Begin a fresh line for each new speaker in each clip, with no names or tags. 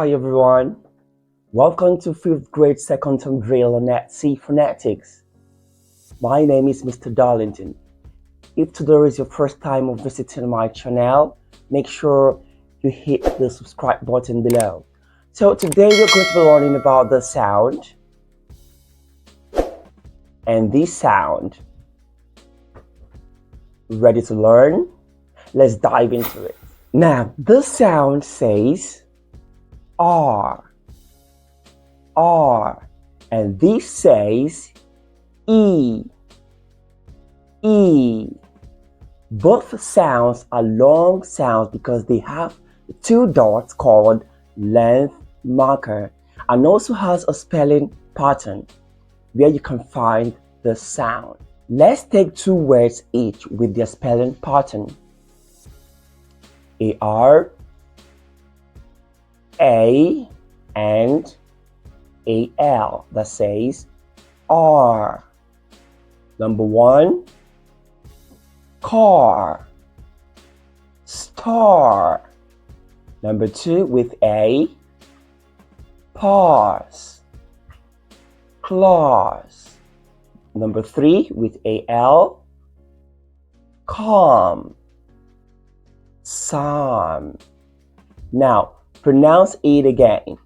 Hi everyone, welcome to 5th grade second term drill on Phonetics. My name is Mr. Darlington. If today is your first time of visiting my channel, make sure you hit the subscribe button below. So today we're going to be learning about the sound and this sound. Ready to learn? Let's dive into it. Now, this sound says R, R, and this says E, E. Both sounds are long sounds because they have two dots called length marker, and also has a spelling pattern where you can find the sound. Let's take two words each with their spelling pattern. AR, A, and AL, that says R. Number one, car, star. Number two with A, pause, clause. Number three with AL, calm, psalm. Now, pronounce it again.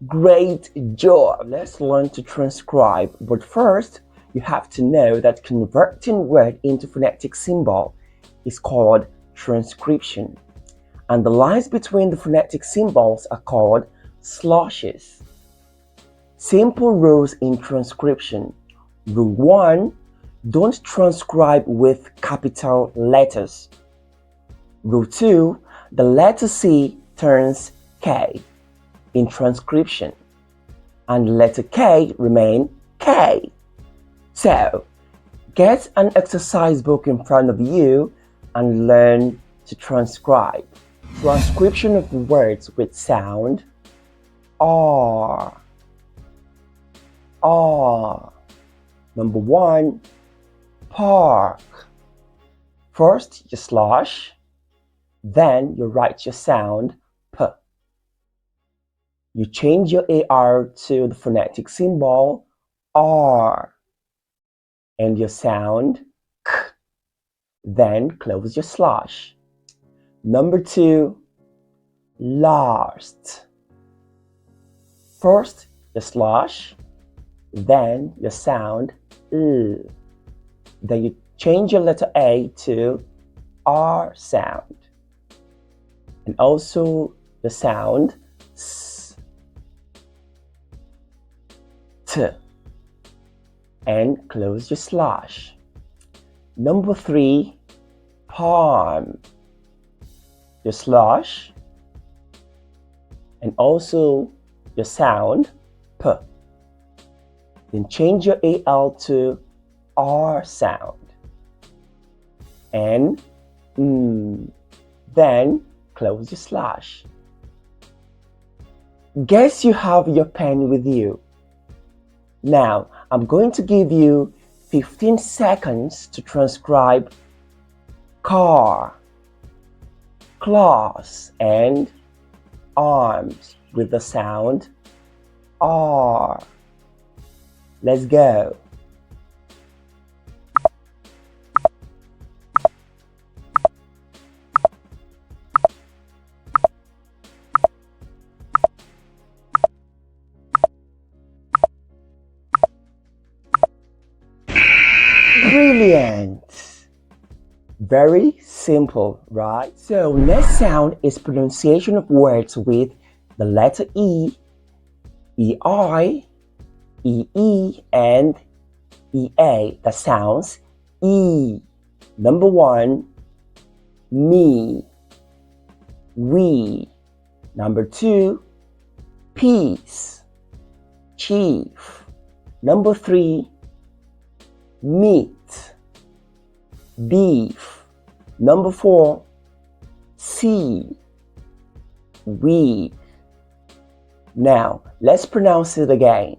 Great job! Let's learn to transcribe. But first, you have to know that converting word into phonetic symbol is called transcription. And the lines between the phonetic symbols are called slashes. Simple rules in transcription. Rule 1. Don't transcribe with capital letters. Rule 2. The letter C turns K in transcription, and letter K remain K. So, get an exercise book in front of you and learn to transcribe. Transcription of words with sound R, R. Number one, park. First you slash, then you write your sound P. You change your AR to the phonetic symbol R and your sound K. Then close your slash. Number two, last. First you slash, then your sound L. Then you change your letter A to R sound. And also the sound S, T. And close your slash. Number three, palm. Your slash and also your sound P. Then change your AL to R sound and then close your slash. Guess you have your pen with you. Now I'm going to give you 15 seconds to transcribe car, class, and arms with the sound R. Let's go. Brilliant! Very simple, right? So next sound is pronunciation of words with the letter E, EI, EE, and EA. That sounds E. Number one, me, we. Number two, peace, chief. Number three, meat, beef. Number four, sea, weed. Now let's pronounce it again.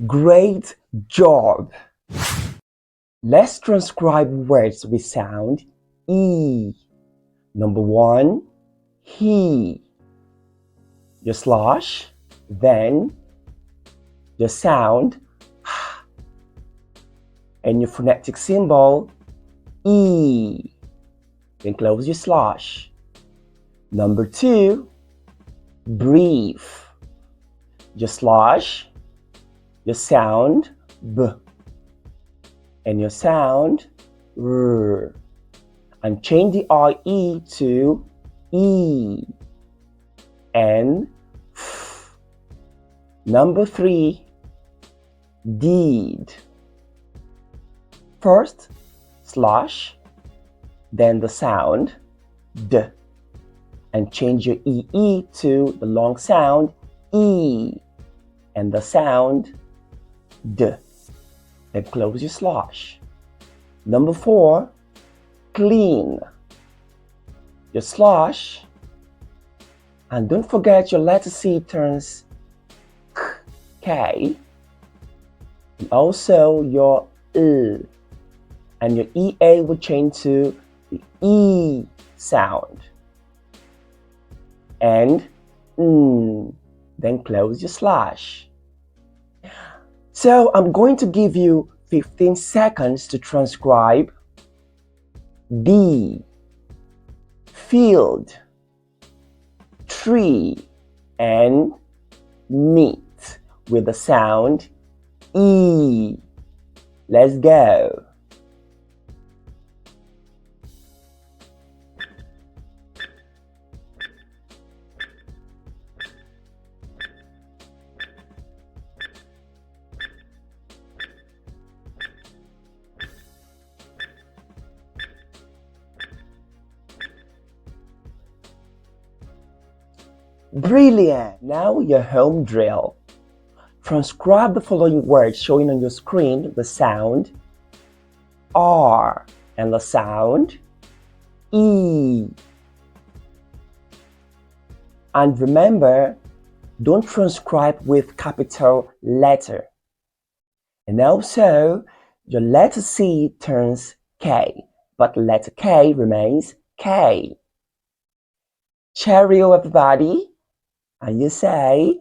Great job! Let's transcribe words with sound E. Number 1, he. Your slash, then your sound, and your phonetic symbol, E. Then close your slash. Number 2, brief. Your slash, your sound, B, and your sound, R. And change the IE to E. And F. Number 3, deed. First, slash, then the sound, D, and change your EE to the long sound, E, and the sound, D. Then close your slash. Number 4, clean. Your slash, and don't forget your letter C turns K, and also your L, and your EA will change to the E sound, and then close your slash. So I'm going to give you 15 seconds to transcribe B, field, tree, and meat with the sound E. Let's go. Brilliant! Now your home drill. Transcribe the following words showing on your screen the sound R and the sound E. And remember, don't transcribe with capital letter. And also, your letter C turns K, but letter K remains K. Cheerio, everybody! And you say